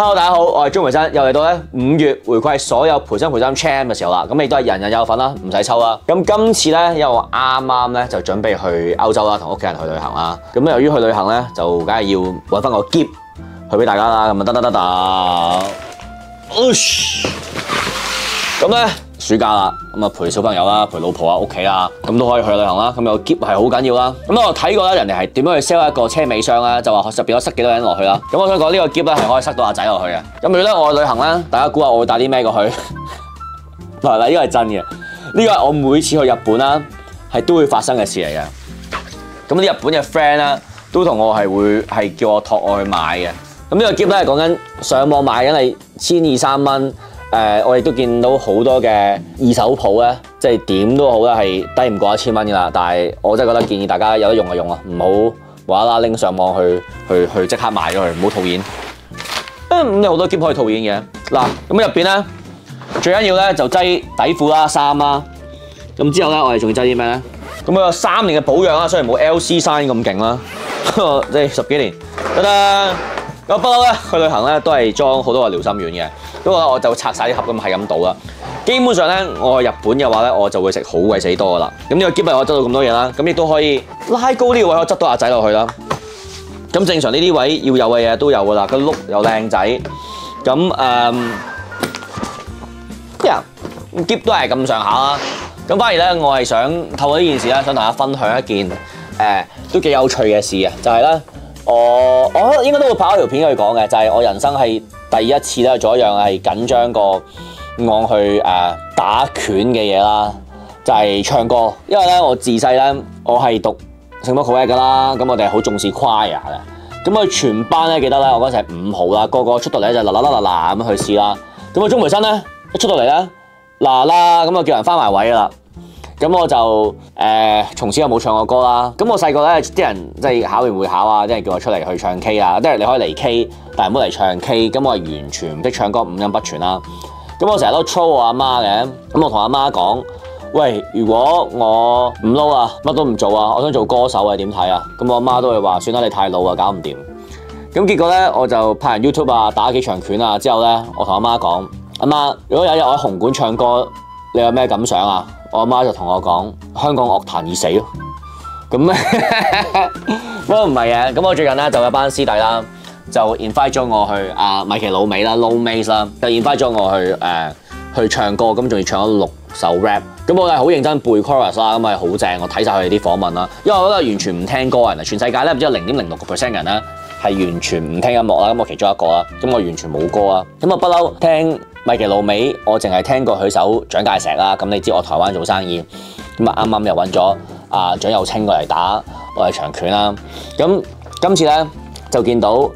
Hello， 大家好，我係鍾培生，又嚟到咧5月回饋所有培生 Champ 嘅時候啦，咁亦都係人人有份啦，唔使抽啦。咁今次咧，因為我啱啱咧就準備去歐洲啦，同屋企人去旅行啦。咁由於去旅行咧，就梗係要揾翻個篋去俾大家啦。咁啊咁咧暑假啦，咁啊陪小朋友啦，陪老婆啊，屋企啊，咁都可以去旅行啦。咁有篋係好緊要啦。咁我睇過咧，人哋係點樣去 sell 一個車尾箱咧，就話入邊可以塞幾多人落去啦。咁我想講呢個篋咧係可以塞到阿仔落去嘅。咁如果咧我去旅行咧，大家估下我會帶啲咩過去？嗱，呢個係真嘅，呢個係我每次去日本啦，係都會發生嘅事嚟嘅。咁啲日本嘅 friend 啦，都同我係叫我託我去買嘅。咁呢個篋咧係講緊上網買緊係1200-3蚊。我亦都見到好多嘅二手鋪咧，即係點都好啦，係低唔過1000蚊㗎啦。但係我真係覺得建議大家有得用就用啊，唔好無啦啦拎上網去即刻買咗佢，唔好套現。咁有好多篋可以套現嘅。嗱，咁入邊咧最緊要咧就擠底褲啦、衫啦。咁之後咧我哋仲要擠啲咩咧？咁有3年嘅保養啦，雖然冇 LC 山咁勁啦，即係10幾年。得啦。咁不嬲咧去旅行咧都係裝好多個療心丸嘅。不過我就拆晒啲盒咁係咁倒啦。基本上咧，我去日本嘅話咧，我就會食好鬼死多噶啦。咁呢個篋係我執到咁多嘢啦，咁亦都可以拉高呢個位，我執到阿仔落去啦。咁正常呢啲位要有嘅嘢都有噶啦，個碌又靚仔。咁篋都係咁上下啦。咁反而咧，我係想透過呢件事咧，想同大家分享一件都幾有趣嘅事啊，就係咧我應該都會拍一條片去講嘅，就係我人生係第一次咧做一樣係緊張過我去打拳嘅嘢啦，就係唱歌。因為咧我自細咧我係讀聖保羅嘅啦，咁我哋係好重視 choir 嘅。咁我全班咧記得咧，我嗰陣係5號啦，個個出到嚟就嗱咁去試啦。咁我鍾培生咧一出到嚟咧嗱咁我叫人翻埋位啦。咁我就從此又冇唱過歌啦。咁我細個咧啲人即係考完會考啊，啲人叫我出嚟去唱 K 啊，即係你可以嚟 K，但係唔好嚟唱 K。咁我係完全唔識唱歌，五音不全啦。咁我成日都操我阿媽嘅。咁我同阿媽講：喂，如果我唔撈啊，乜都唔做啊，我想做歌手啊，點睇啊？咁我阿媽都會話：算啦，你太老啊，搞唔掂。咁結果咧，我就拍完 YouTube 啊，打幾場拳啊，之後咧，我同阿媽講：阿媽，如果有一日我喺紅館唱歌，你有咩感想啊？我阿媽就同我講：香港樂壇已死咯。咁不過唔係嘅。咁我最近咧就有班師弟啦，就 invite 咗我去米奇老美啦 ，Low Mace 啦，就 invite 咗我去唱歌，咁仲要唱咗6首 rap。咁我係好認真背 chorus 啦，咁係好正。我睇晒佢哋啲訪問啦，因為我覺得完全唔聽歌嘅人啊，全世界咧唔知有0.06% 人咧係完全唔聽音樂啦。咁我其中一個啦，咁我完全冇歌啊。咁我不嬲聽米奇老美，我淨係聽過佢首《蔣介石》啦。咁你知我台灣做生意，咁啊啱啱又揾咗蔣友清過嚟打我哋長拳啦。咁今次咧就見到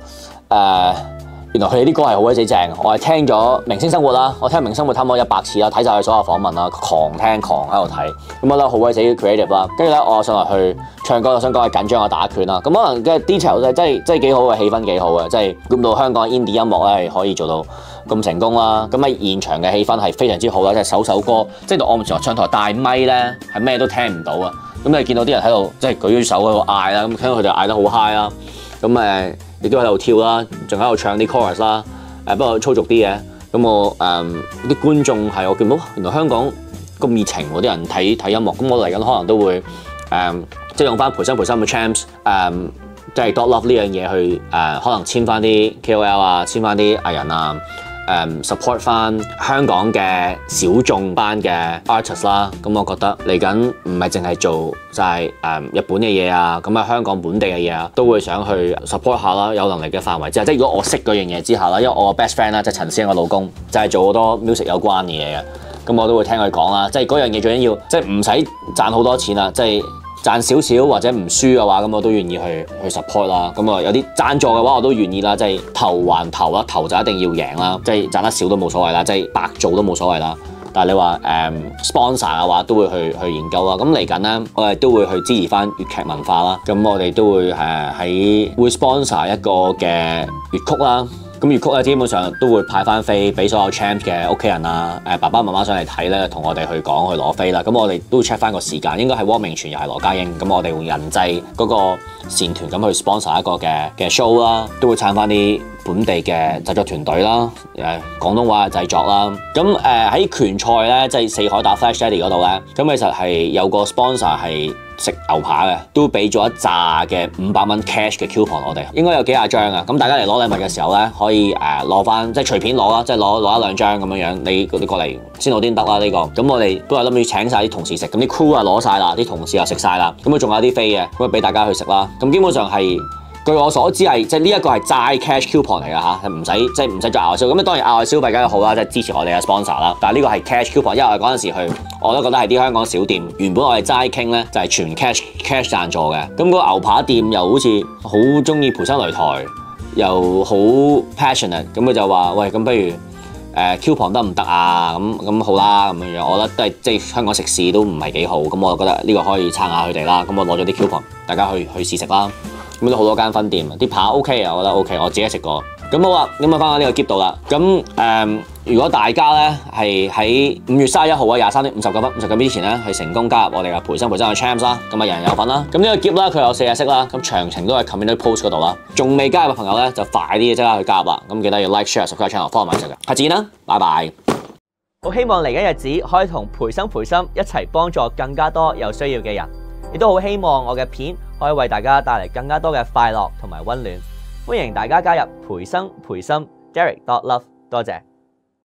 原來佢哋啲歌係好鬼死正。我係聽咗《明星生活》啦，我聽《明星生活》差唔多100次啦，睇晒佢所有訪問啦，狂聽狂喺度睇。咁我覺得好鬼死 creative 啦。跟住咧，我上嚟去唱歌，我想講係緊張我打拳啦。咁可能嘅 detail 真係幾好嘅，氣氛幾好嘅，即係估唔到香港 indie 音樂咧係可以做到咁成功啦。咁喺現場嘅氣氛係非常之好啦，即係首歌，即係我唔似唱台大咪咧係咩都聽唔到啊。咁你見到啲人喺度即係舉咗手喺度嗌啦，咁聽到佢哋嗌得好 high 啦。咁亦都喺度跳啦，仲喺度唱啲 chorus 啦。不過粗俗啲嘅。咁我啲觀眾係我見到原來香港咁熱情喎，啲人睇音樂。咁我嚟緊可能都會即係用翻培生嘅 Champs 即係 Dot Love 呢樣嘢去可能簽翻啲 KOL 啊，簽翻啲藝人啊。support 翻香港嘅小眾班嘅 artist 啦，咁我覺得嚟緊唔係淨係做就係日本嘅嘢啊，咁啊香港本地嘅嘢啊，都會想去 support 下啦，有能力嘅範圍之下，即係如果我識嗰樣嘢之下啦，因為我個 best friend 啦，即係陳思欣個老公，就係做好多 music 有關嘅嘢嘅，咁我都會聽佢講啦，即係嗰樣嘢最緊要，即係唔使賺好多錢啦，即係賺少少或者唔輸嘅話，咁我都願意去 support 啦。咁啊有啲贊助嘅話，我都願意啦。即係投還投啦，投就一定要贏啦。即係賺得少都冇所謂啦，即係白做都冇所謂啦。但係你話sponsor 嘅話，都會去研究啦。咁嚟緊咧，我哋都會去支持翻粵劇文化啦。咁我哋都會會 sponsor 一個嘅粵曲啦。咁粵曲咧，基本上都會派翻飛俾所有 Champs 嘅屋企人啊，爸爸媽媽上嚟睇咧，同我哋去講去攞飛啦。咁我哋都會 check 翻個時間，應該係汪明荃又係羅家英。咁我哋用人際嗰個善團咁去 sponsor 一個嘅 show 啦，都會撐翻啲本地嘅製作團隊啦，廣東話嘅製作啦。咁喺拳賽咧，即係四海打 Flash Daddy 嗰度咧，咁其實係有個 sponsor 係食牛扒嘅，都俾咗一紮嘅500蚊 cash 嘅 coupon 我哋，應該有幾廿張啊。咁大家嚟攞禮物嘅時候咧，可以攞翻，即係隨便攞啦，即係攞一兩張咁樣樣，你過嚟先攞啲得啦呢個。咁我哋都係諗住請晒啲同事食，咁啲 crew 啊攞晒啦，啲同事又食晒啦，咁啊仲有啲飛嘅，咁啊俾大家去食啦。咁基本上係。據我所知係即係呢一個係齋 cash coupon 嚟㗎嚇，唔使再額外消費。咁當然額外消費梗係好啦，即係支持我哋嘅 sponsor 啦。但係呢個係 cash coupon，因為我嗰陣時去我都覺得係啲香港小店。原本我哋齋傾咧就係全 cash 贊助嘅。咁個牛扒店又好似好中意培生擂台，又好 passionate。咁佢就話：喂，咁不如coupon 得唔得啊？咁好啦，咁樣樣，我覺得都係即係香港食肆都唔係幾好。咁我就覺得呢個可以撐下佢哋啦。咁我攞咗啲 coupon，大家去試食啦。咁都好多間分店，啲扒 OK 啊，我覺得 OK，我自己食過。咁好啦，咁啊翻返呢個 keep 度啦。咁如果大家咧係喺5月31號啊23:59之前咧，係成功加入我哋嘅培生嘅 Champs 啦，咁啊人人有份啦。咁呢個 keep 咧佢有4日式啦，咁詳情都係 community post 嗰度啦。仲未加入嘅朋友咧就快啲即刻去加入啦。咁記得要 like、share、subscribe channel，follow 埋一齊嘅。下次見啦，拜拜。好希望嚟緊日子可以同培生一齊幫助更加多有需要嘅人，亦都好希望我嘅片可以為大家帶嚟更加多嘅快樂同埋溫暖。歡迎大家加入培生 Derek.Love， 多謝。